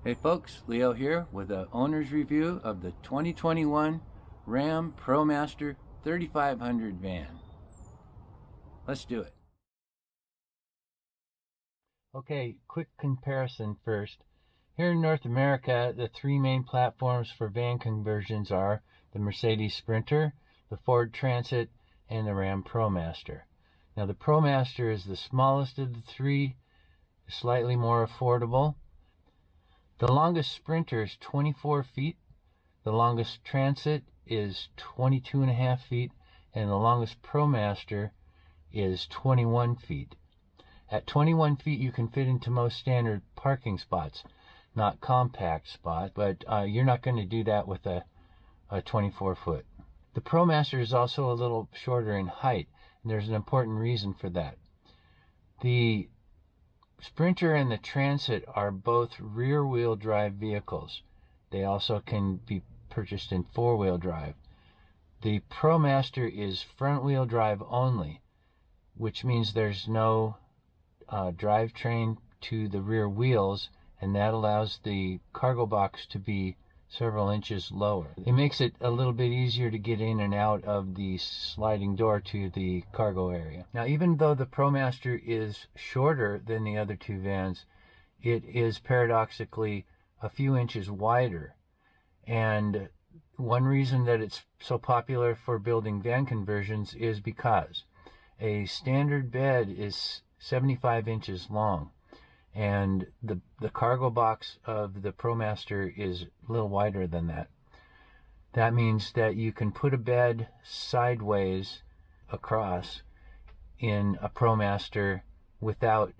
Hey folks, Leo here with the owner's review of the 2021 RAM Promaster 3500 van. Let's do it. Okay, quick comparison first. Here in North America, the three main platforms for van conversions are the Mercedes Sprinter, the Ford Transit, and the Ram Promaster. Now the Promaster is the smallest of the three, slightly more affordable. The longest Sprinter is 24 feet, the longest Transit is 22.5 feet, and the longest Promaster is 21 feet. At 21 feet, you can fit into most standard parking spots, not compact spot, but you're not going to do that with a 24-foot. The Promaster is also a little shorter in height, and there's an important reason for that. The Sprinter and the Transit are both rear-wheel drive vehicles. They also can be purchased in four-wheel drive. The Promaster is front-wheel drive only, which means there's no drivetrain to the rear wheels, and that allows the cargo box to be several inches lower. It makes it a little bit easier to get in and out of the sliding door to the cargo area. Now, even though the Promaster is shorter than the other two vans, it is paradoxically a few inches wider. And one reason that it's so popular for building van conversions is because a standard bed is 75 inches long, and the cargo box of the Promaster is a little wider than that. That means that you can put a bed sideways across in a Promaster without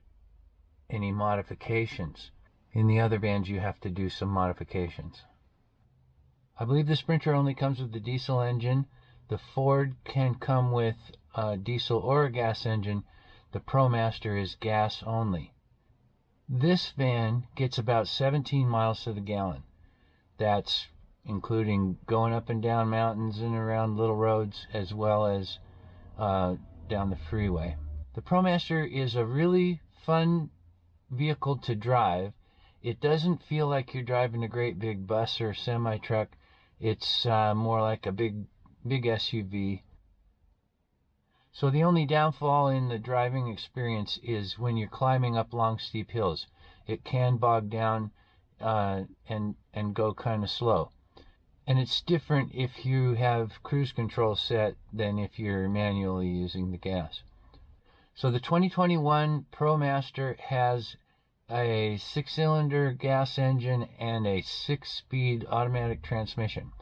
any modifications. In the other vans, you have to do some modifications. I believe the Sprinter only comes with the diesel engine. The Ford can come with a diesel or a gas engine. The Promaster is gas only. This van gets about 17 miles to the gallon. That's including going up and down mountains and around little roads, as well as down the freeway. The Promaster is a really fun vehicle to drive. It doesn't feel like you're driving a great big bus or semi-truck. It's more like a big SUV. So the only downfall in the driving experience is when you're climbing up long, steep hills. It can bog down and go kind of slow. And it's different if you have cruise control set than if you're manually using the gas. So the 2021 Promaster has a 6-cylinder gas engine and a 6-speed automatic transmission.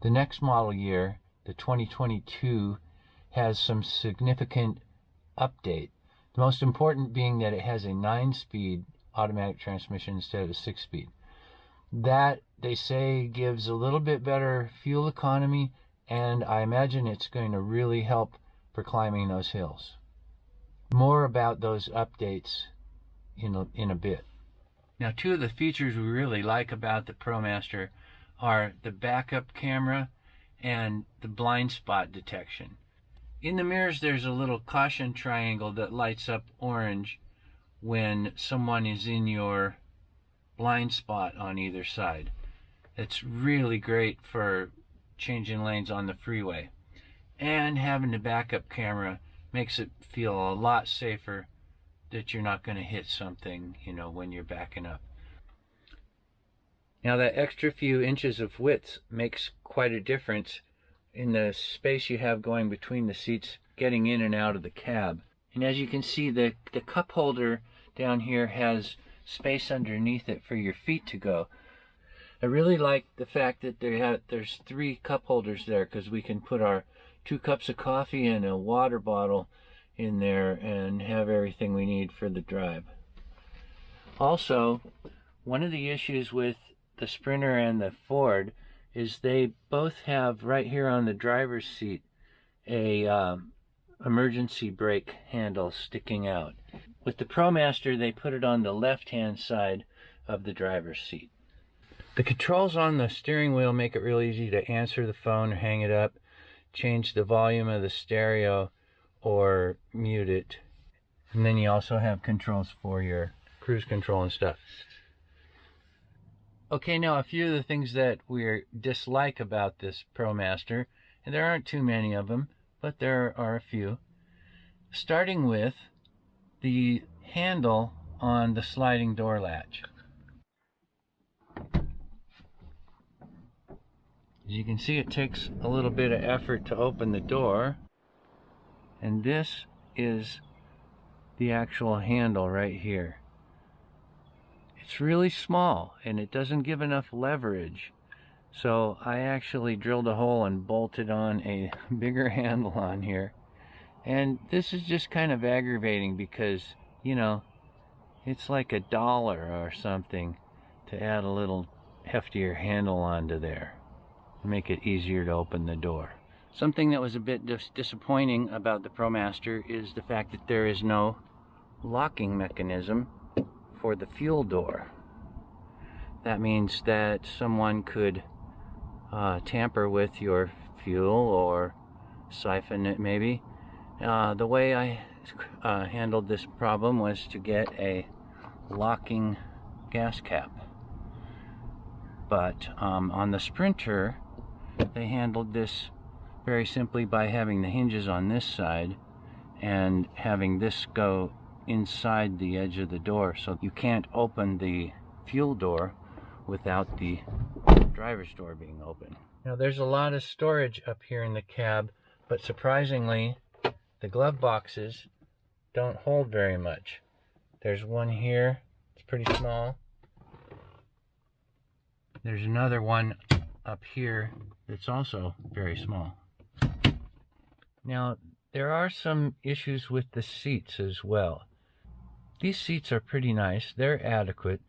The next model year, the 2022, has some significant update. The most important being that it has a 9-speed automatic transmission instead of a 6-speed. That, they say, gives a little bit better fuel economy, and I imagine it's going to really help for climbing those hills. More about those updates in a bit. Now, two of the features we really like about the Promaster are the backup camera and the blind spot detection. In the mirrors, there's a little caution triangle that lights up orange when someone is in your blind spot on either side. It's really great for changing lanes on the freeway. And having the backup camera makes it feel a lot safer that you're not going to hit something, when you're backing up. Now, that extra few inches of width makes quite a difference in the space you have going between the seats, getting in and out of the cab. And as you can see, the cup holder down here has space underneath it for your feet to go. I really like the fact that there's 3 cup holders there, because we can put our 2 cups of coffee and a water bottle in there and have everything we need for the drive. Also, one of the issues with the Sprinter and the Ford is they both have right here on the driver's seat a emergency brake handle sticking out. With the Promaster, they put it on the left-hand side of the driver's seat. The controls on the steering wheel make it real easy to answer the phone or hang it up, change the volume of the stereo, or mute it. And then you also have controls for your cruise control and stuff. Okay, now a few of the things that we dislike about this ProMaster, and there aren't too many of them, but there are a few. Starting with the handle on the sliding door latch. As you can see, it takes a little bit of effort to open the door, and this is the actual handle right here. It's really small and it doesn't give enough leverage, so I actually drilled a hole and bolted on a bigger handle on here. And this is just kind of aggravating because, you know, it's like $1 or something to add a little heftier handle onto there to make it easier to open the door. Something that was a bit disappointing about the ProMaster is the fact that there is no locking mechanism for the fuel door. That means that someone could tamper with your fuel or siphon it maybe. The way I handled this problem was to get a locking gas cap. But on the Sprinter, they handled this very simply by having the hinges on this side and having this go inside the edge of the door, so you can't open the fuel door without the driver's door being open. Now there's a lot of storage up here in the cab, but surprisingly the glove boxes don't hold very much. There's one here, it's pretty small. There's another one up here that's also very small. Now there are some issues with the seats as well. These seats are pretty nice, they're adequate,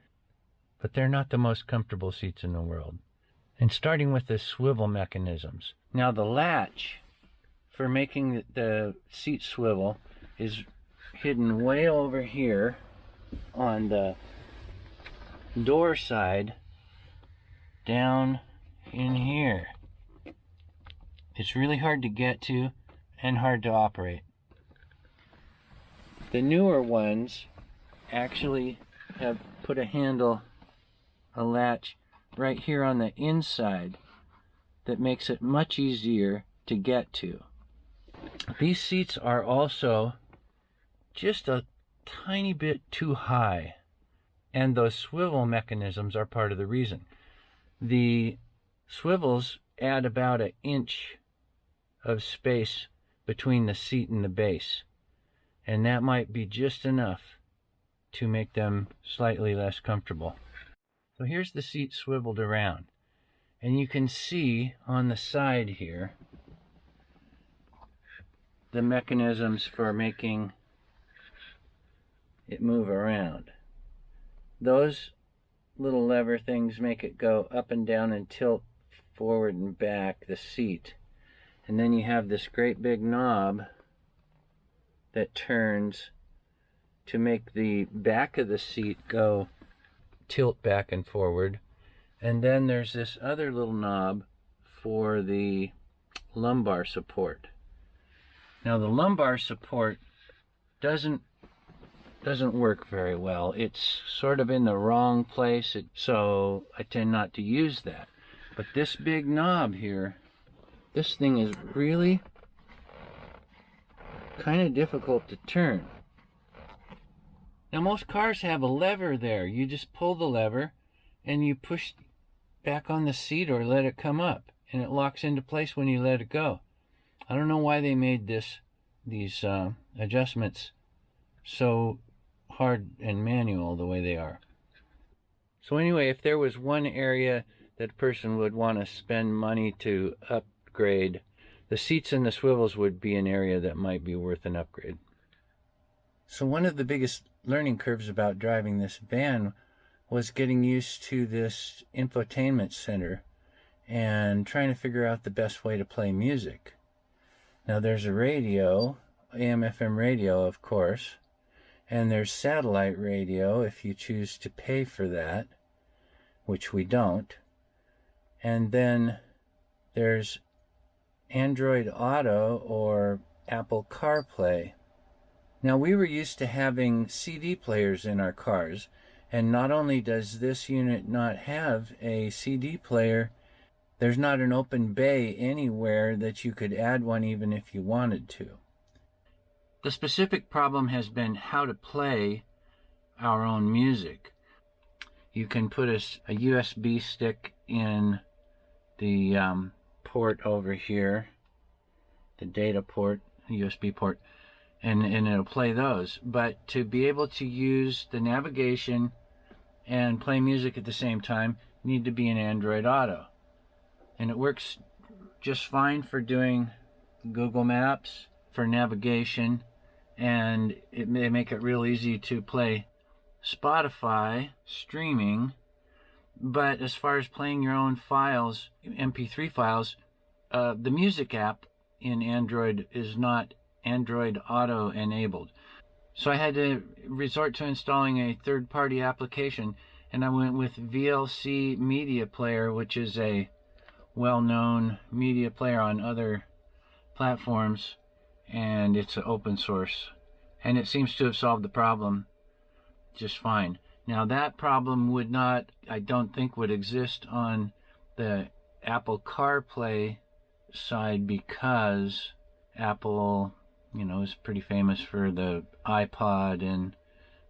but they're not the most comfortable seats in the world. And starting with the swivel mechanisms. Now the latch for making the seat swivel is hidden way over here on the door side, down in here. It's really hard to get to and hard to operate. The newer ones actually have put a latch right here on the inside that makes it much easier to get to. These seats are also just a tiny bit too high, and those swivel mechanisms are part of the reason. The swivels add about 1 inch of space between the seat and the base, and that might be just enough to make them slightly less comfortable. So here's the seat swiveled around, and you can see on the side here the mechanisms for making it move around. Those little lever things make it go up and down and tilt forward and back the seat, and then you have this great big knob that turns to make the back of the seat go tilt back and forward, and then there's this other little knob for the lumbar support. Now the lumbar support doesn't work very well. It's sort of in the wrong place, so I tend not to use that. But this big knob here, this thing is really kind of difficult to turn. Now most cars have a lever there. You just pull the lever and you push back on the seat or let it come up, and it locks into place when you let it go. I don't know why they made these adjustments so hard and manual the way they are. So anyway, if there was one area that a person would want to spend money to upgrade, the seats and the swivels would be an area that might be worth an upgrade. So one of the biggest learning curves about driving this van was getting used to this infotainment center and trying to figure out the best way to play music. Now there's a radio, AM/FM radio of course, and there's satellite radio if you choose to pay for that, which we don't. And then there's Android Auto or Apple CarPlay. Now we were used to having CD players in our cars, And not only does this unit not have a CD player, there's not an open bay anywhere that you could add one even if you wanted to. The specific problem has been how to play our own music. You can put a USB stick in the port over here, the data port, USB port, and it'll play those. But to be able to use the navigation and play music at the same time, you need to be in Android Auto. And it works just fine for doing Google Maps, for navigation, and they make it real easy to play Spotify streaming. But as far as playing your own files, MP3 files, the music app in Android is not Android Auto enabled. So I had to resort to installing a third-party application, and I went with VLC Media Player, which is a well-known media player on other platforms, and it's open source, and it seems to have solved the problem just fine. Now that problem would not, I don't think, would exist on the Apple CarPlay side, because Apple, is pretty famous for the iPod and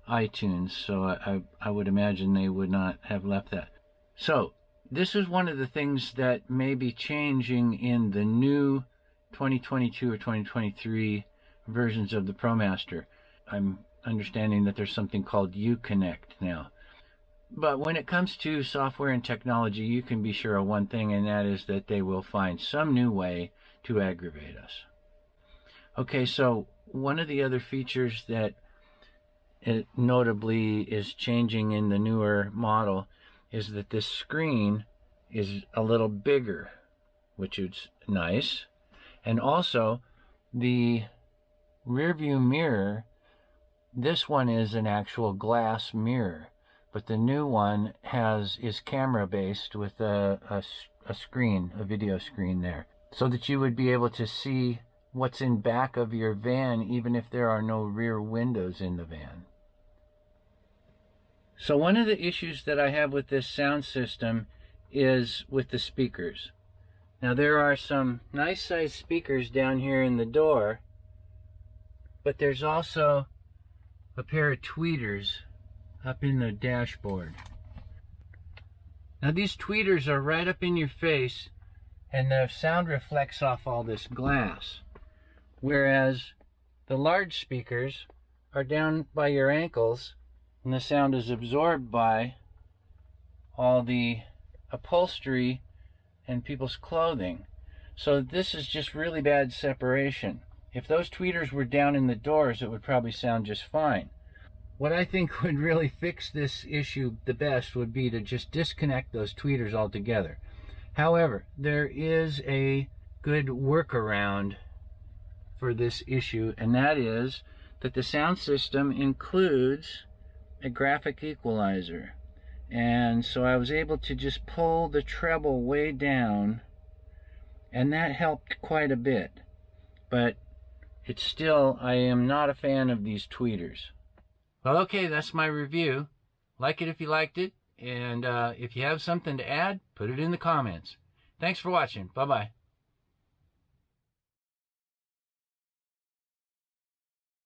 iTunes, so I would imagine they would not have left that. So this is one of the things that may be changing in the new 2022 or 2023 versions of the ProMaster. I'm understanding that there's something called Uconnect now. But when it comes to software and technology, you can be sure of one thing, and that is that they will find some new way to aggravate us. Okay, so one of the other features that it notably is changing in the newer model is that this screen is a little bigger, which is nice. And also the rear view mirror, this one is an actual glass mirror, but the new one is camera based with a screen, a video screen there, so that you would be able to see what's in back of your van even if there are no rear windows in the van. So one of the issues that I have with this sound system is with the speakers. Now there are some nice sized speakers down here in the door, but there's also a pair of tweeters up in the dashboard. Now these tweeters are right up in your face, and the sound reflects off all this glass, whereas the large speakers are down by your ankles, and the sound is absorbed by all the upholstery and people's clothing. So this is just really bad separation. If those tweeters were down in the doors, it would probably sound just fine. What I think would really fix this issue the best would be to just disconnect those tweeters altogether. However, there is a good workaround for this issue, and that is that the sound system includes a graphic equalizer. And so I was able to just pull the treble way down, and that helped quite a bit. But it's still, I am not a fan of these tweeters. Well, okay, that's my review. Like it if you liked it, and if you have something to add, put it in the comments. Thanks for watching. Bye-bye.